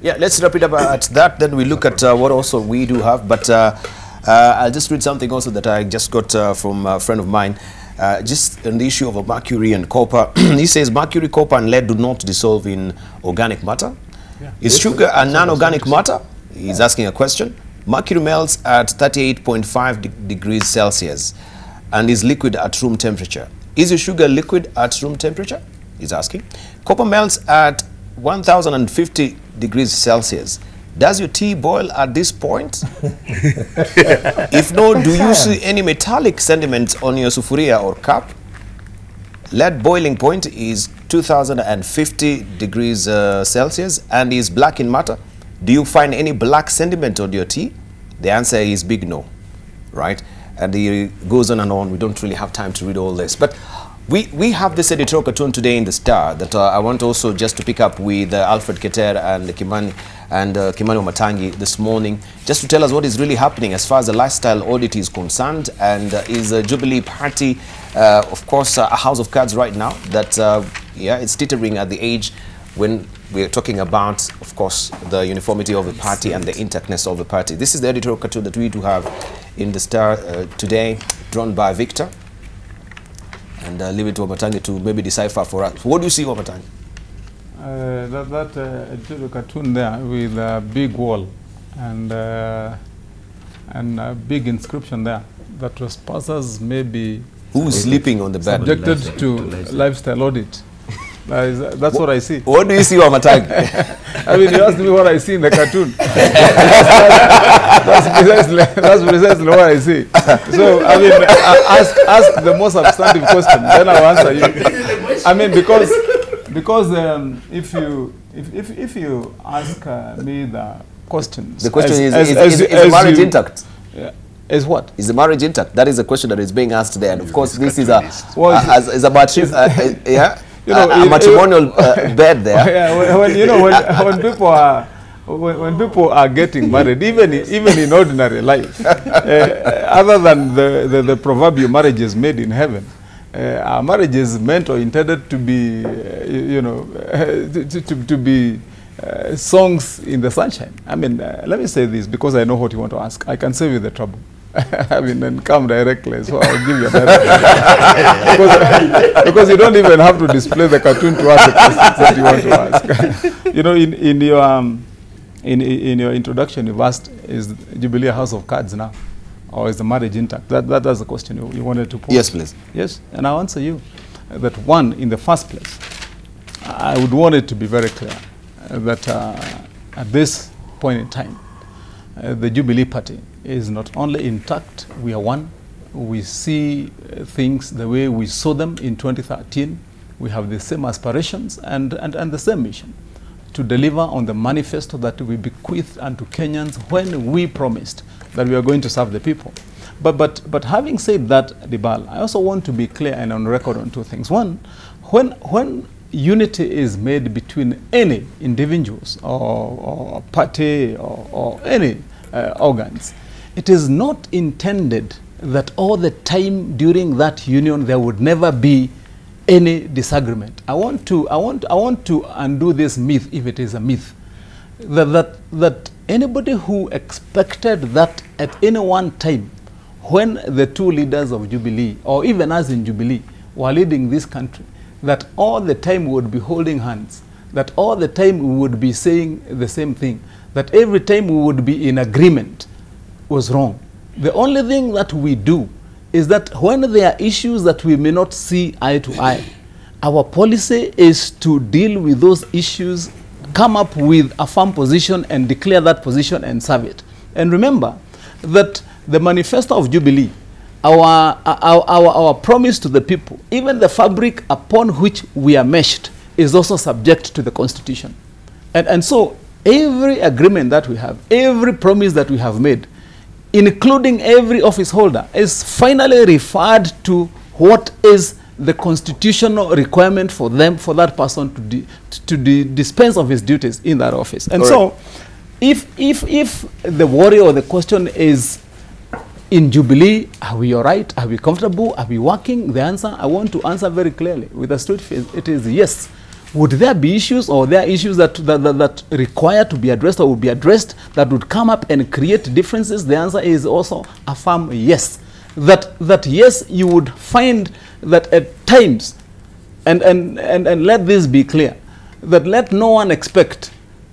Yeah, let's wrap it up at that. Then we look at what also we do have. But I'll just read something also that I just got from a friend of mine. Just on the issue of mercury and copper. He says mercury, copper and lead do not dissolve in organic matter. Yeah. Is sugar a non-organic matter? He's asking a question. Mercury melts at 38.5 degrees Celsius and is liquid at room temperature. Is your sugar liquid at room temperature? He's asking. Copper melts at 1050 degrees Celsius. Does your tea boil at this point? If no, do you see any metallic sediment on your sufuria or cup? Lead boiling point is 2050 degrees Celsius and is black in matter. Do you find any black sediment on your tea? The answer is big no, right? And he goes on and on. We don't really have time to read all this. But we have this editorial cartoon today in the Star that I want also just to pick up with Alfred Keter and Kimani Wamatangi this morning, just to tell us what is really happening as far as the lifestyle audit is concerned, and is a Jubilee Party, of course, a house of cards right now that, yeah, it's teetering at the age when we're talking about, of course, the uniformity of the party and the intactness of the party. This is the editorial cartoon that we do have in the Star today, drawn by Victor. And leave it to Wamatangi to maybe decipher for us. What do you see, Wamatangi? That editorial cartoon there with a big wall and a big inscription there that trespassers maybe who's sleeping on the bed subjected to lifestyle audit. That's what I see. What do you see, Wamatangi? I mean, you asked me what I see in the cartoon. That's precisely what I see. So, I mean, ask the most substantive question, then I'll answer you. I mean, because if you ask me the questions, the question is the marriage intact? Is what? Is the marriage intact? That is the question that is being asked there. And of course, this is a yeah. You know, a matrimonial bed there. Yeah, when people are getting married, even in ordinary life, other than the proverbial marriages made in heaven, our marriage is meant or intended to be, to be songs in the sunshine. I mean, let me say this because I know what you want to ask. I can save you the trouble. I mean, and come directly, so I'll give you a direct because you don't even have to display the cartoon to ask the questions that you want to ask. You know, in your introduction, you've asked, is Jubilee a house of cards now, or is the marriage intact? That's the question you wanted to pose. Yes, please. Yes, and I'll answer you that one, in the first place, I would want it to be very clear that at this point in time, the Jubilee Party is not only intact, we are one. We see things the way we saw them in 2013. We have the same aspirations and the same mission to deliver on the manifesto that we bequeathed unto Kenyans when we promised that we are going to serve the people. But having said that, Debarl, I also want to be clear and on record on two things. One, when unity is made between any individuals or party or any organs, it is not intended that all the time during that union there would never be any disagreement. I want to undo this myth, if it is a myth, that anybody who expected that at any one time when the two leaders of Jubilee, or even us in Jubilee, were leading this country, that all the time we would be holding hands, that all the time we would be saying the same thing, that every time we would be in agreement, was wrong. The only thing that we do is that when there are issues that we may not see eye to eye, our policy is to deal with those issues, come up with a firm position and declare that position and serve it. And remember that the manifesto of Jubilee, our promise to the people, even the fabric upon which we are meshed, is also subject to the Constitution. And so every agreement that we have, every promise that we have made, including every office holder, is finally referred to what is the constitutional requirement for them, for that person to dispense of his duties in that office. And so, if the worry or the question is, in Jubilee, are we all right? Are we comfortable? Are we working? The answer, I want to answer very clearly with a straight face. It is yes. would there be issues, or there are issues that require to be addressed or would be addressed that would come up and create differences? The answer is also a firm yes. That yes, you would find that at times, and let this be clear, that let no one expect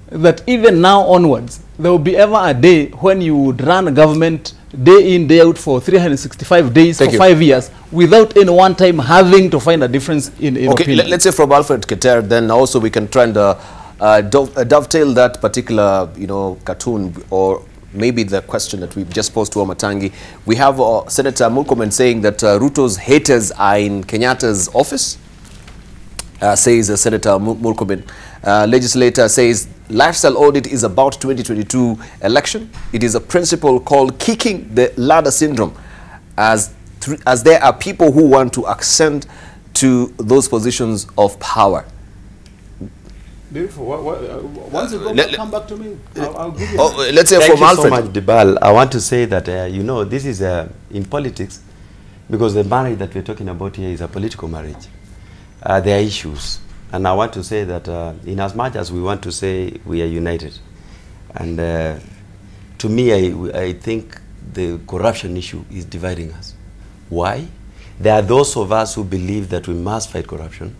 that even now onwards, there will be ever a day when you would run a government day in, day out for 365 days for 5 years without any one time having to find a difference in opinion. Let's say from Alfred Keter, then also we can try and dovetail that particular, cartoon, or maybe the question that we've just posed to Wamatangi. We have Senator Murkomen saying that Ruto's haters are in Kenyatta's office, says Senator Murkomen. Legislator says lifestyle audit is about 2022 election. It is a principle called kicking the ladder syndrome, as there are people who want to ascend to those positions of power. Beautiful. Once you come back to me, I'll give you. Let's say from Alfred. Thank you so much, Debarl. I want to say that, this is in politics, because the marriage that we're talking about here is a political marriage. There are issues. And I want to say that in as much as we want to say we are united, and to me, I think the corruption issue is dividing us. Why? There are those of us who believe that we must fight corruption,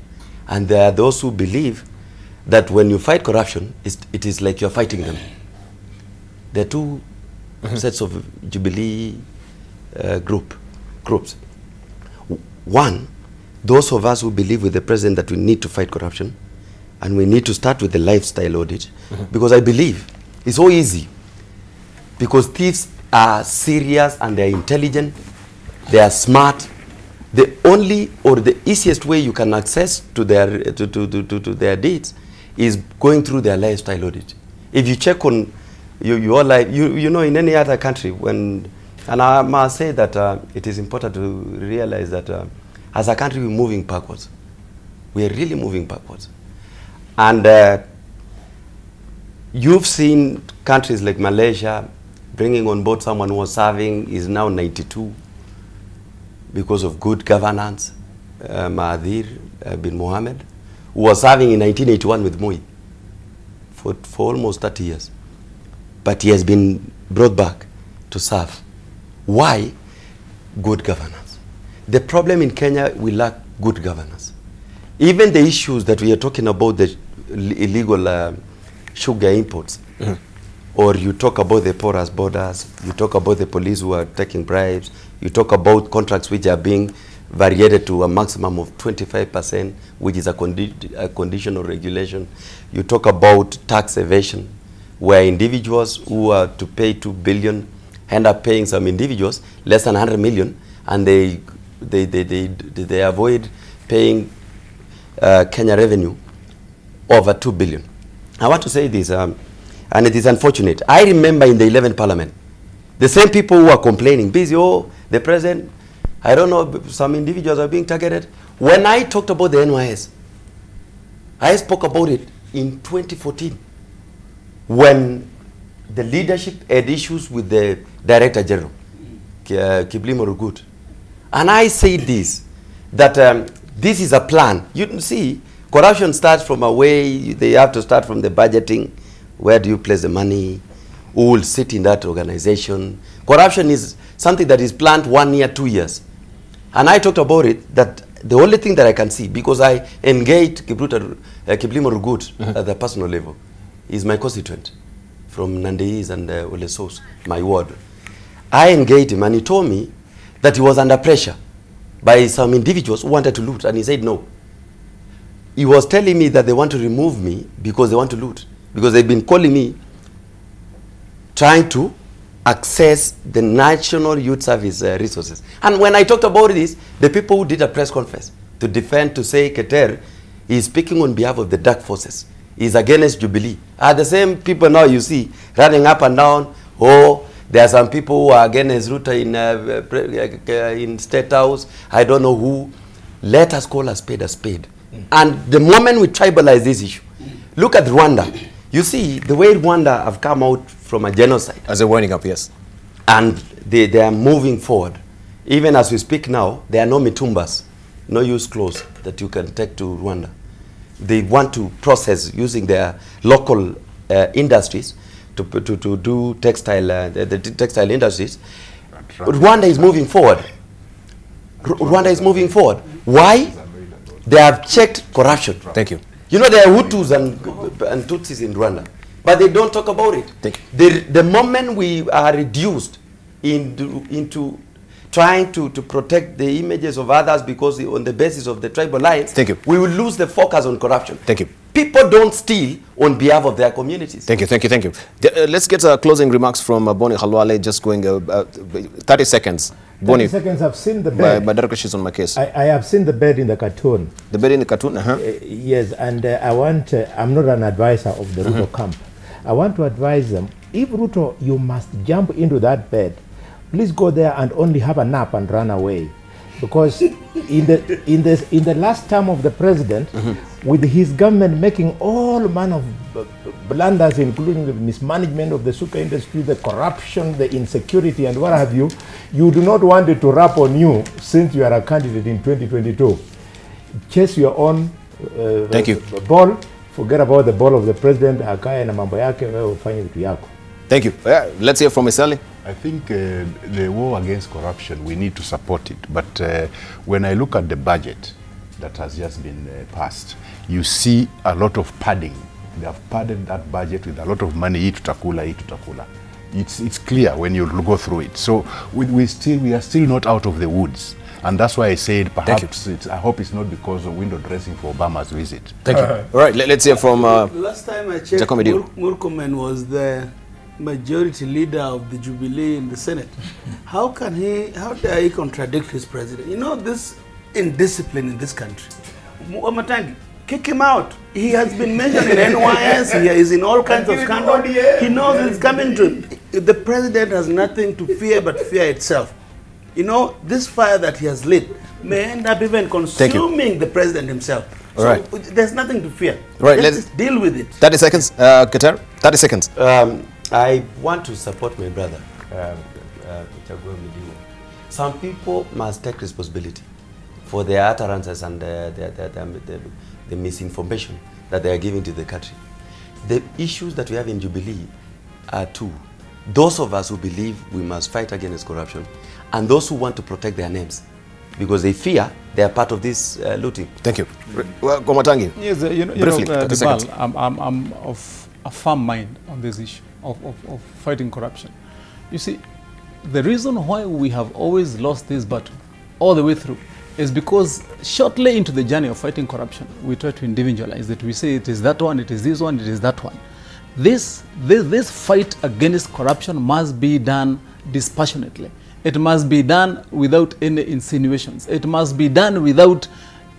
and there are those who believe that when you fight corruption, it is like you're fighting them. There are two sets of Jubilee groups. One, those of us who believe with the president that we need to fight corruption, and we need to start with the lifestyle audit, because I believe it's so easy, because thieves are serious and they're intelligent, they are smart. The only or the easiest way you can access to their deeds is going through their lifestyle audit. If you check on your life, in any other country, and I must say that it is important to realize that as a country, we're moving backwards. We are really moving backwards. And you've seen countries like Malaysia bringing on board someone who was serving, is now 92 because of good governance. Mahathir bin Mohammed, who was serving in 1981 with Moi for almost 30 years. But he has been brought back to serve. Why? Good governance. The problem in Kenya, we lack good governance. Even the issues that we are talking about, the illegal sugar imports, or you talk about the porous borders, you talk about the police who are taking bribes, you talk about contracts which are being variated to a maximum of 25%, which is a conditional regulation. You talk about tax evasion, where individuals who are to pay 2 billion end up paying some individuals less than 100 million, and they avoid paying Kenya revenue over 2 billion. I want to say this, and it is unfortunate. I remember in the 11th Parliament, the same people who are complaining, busy, the president, I don't know, some individuals are being targeted. When I talked about the NYS, I spoke about it in 2014, when the leadership had issues with the Director General, Kipchumba. And I said this, that this is a plan. You see, corruption starts from a way, they have to start from the budgeting. Where do you place the money? Who will sit in that organization? Corruption is something that is planned 1 year, 2 years. And I talked about it, that the only thing that I can see, because I engaged Kipchumba at the personal level, is my constituent from Nandez and Olesos, my ward. I engaged him and he told me that he was under pressure by some individuals who wanted to loot, and he said no. He was telling me that they want to remove me because they want to loot, because they've been calling me trying to access the National Youth Service resources. And when I talked about this, the people who did a press conference to defend, to say Keter is speaking on behalf of the dark forces, is against Jubilee, are the same people now you see running up and down. There are some people who are against Ruto in State House. I don't know who. Let us call a spade a spade. And the moment we tribalize this issue, look at Rwanda. You see, the way Rwanda have come out from a genocide. As they're winding up, yes. And they are moving forward. Even as we speak now, there are no mitumbas, no used clothes that you can take to Rwanda. they want to process using their local industries to do textile, the textile industries. Rwanda is moving forward. Rwanda is moving forward. Why? They have checked corruption. Thank you. You know, there are Hutus and Tutsis in Rwanda, but they don't talk about it. Thank you. The moment we are reduced into trying to protect the images of others because on the basis of the tribal lines, thank you, we will lose the focus on corruption. Thank you. People don't steal on behalf of their communities. Thank you, thank you, thank you. Let's get closing remarks from Boni Khalwale, just going 30 seconds. 30 seconds, I've seen the bed. My director, she's on my case. I have seen the bed in the cartoon. The bed in the cartoon? Yes, and I want, I'm not an advisor of the Ruto camp. I want to advise them, if Ruto, you must jump into that bed, please go there and only have a nap and run away. Because in the last term of the president, with his government making all manner of blunders, including the mismanagement of the sugar industry, the corruption, the insecurity, and what have you, you do not want it to rap on you since you are a candidate in 2022. Chase your own thank you. Ball. Forget about the ball of the president. Akae na mambo yake, wewe ufanye vitu yako. Thank you. Let's hear from Isali. I think the war against corruption, we need to support it. But when I look at the budget that has just been passed, you see a lot of padding. They have padded that budget with a lot of money. It's clear when you go through it. So we are still not out of the woods. And that's why I said perhaps I hope it's not because of window dressing for Obama's visit. Thank you. All right, let's hear from last time I checked, Murkomen was the majority leader of the Jubilee in the Senate. How dare he contradict his president? You know, this indiscipline in this country. Matangi, kick him out. He has been mentioned in NYS, he is in all kinds of scandals. He knows it's coming to him. The president has nothing to fear but fear itself. You know, this fire that he has lit may end up even consuming the president himself. So right. There's nothing to fear. Right, let's just deal with it. 30 seconds, Qatar, 30 seconds. I want to support my brother, Some people must take responsibility for their utterances and the misinformation that they are giving to the country. The issues that we have in Jubilee are two. Those of us who believe we must fight against corruption, and those who want to protect their names, because they fear they are part of this looting. Thank you. Well, Komatangi. Yes, briefly, Debarl, I'm of a firm mind on this issue of fighting corruption. You see, the reason why we have always lost this battle all the way through is because shortly into the journey of fighting corruption, we try to individualize it. We say it is that one, it is this one, it is that one. This fight against corruption must be done dispassionately. It must be done without any insinuations. It must be done without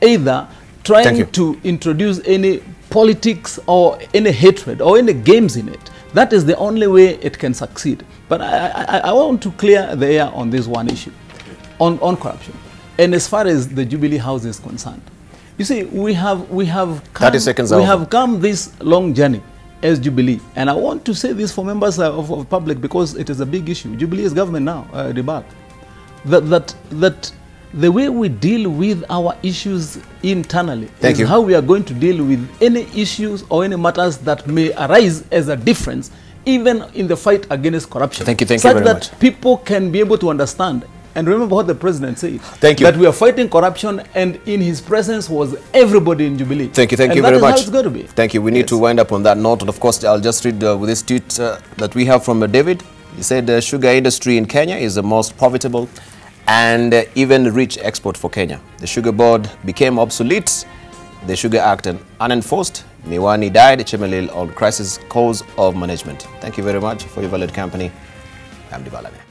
either trying to introduce any politics or any hatred or any games in it. That is the only way it can succeed. But I want to clear the air on this one issue, on corruption. And as far as the Jubilee House is concerned, you see, we have come this long journey as Jubilee, and I want to say this for members of public because it is a big issue. Jubilee is government now, Debarl. That the way we deal with our issues internally is how we are going to deal with any issues or any matters that may arise as a difference, even in the fight against corruption. Thank you very much. Such that people can be able to understand. And remember what the president said. Thank you. That we are fighting corruption, and in his presence was everybody in Jubilee. Thank you very much. That is how it's going to be. Thank you. We need to wind up on that note. And of course, I'll just read with this tweet that we have from David. He said the sugar industry in Kenya is the most profitable and even rich export for Kenya. The Sugar Board became obsolete. The Sugar Act unenforced. Miwani died, Chemelil on crisis cause of management. Thank you very much for your valued company. I'm Debarl Inea.